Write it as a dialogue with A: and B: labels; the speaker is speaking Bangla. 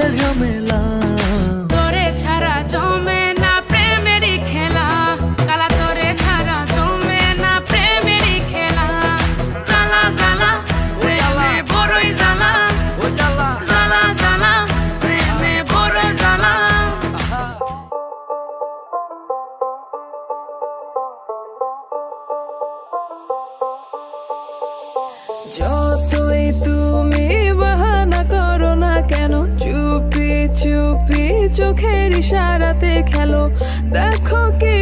A: ছেলে ঝামেলা।
B: তোরে ছাড়া জমে না প্রেমেরই খেলা, কালা তোরে ছাড়া জমে না প্রেমেরই খেলা। জ্বালা জ্বালা প্রেমে বড়ই জ্বালা, জ্বালা জ্বালা প্রেমে বড় জ্বালা।
C: যতই তুমি বাহানা করো না কেন, চুপি চুপি চোখের ইশারাতে খেলো। দেখো কি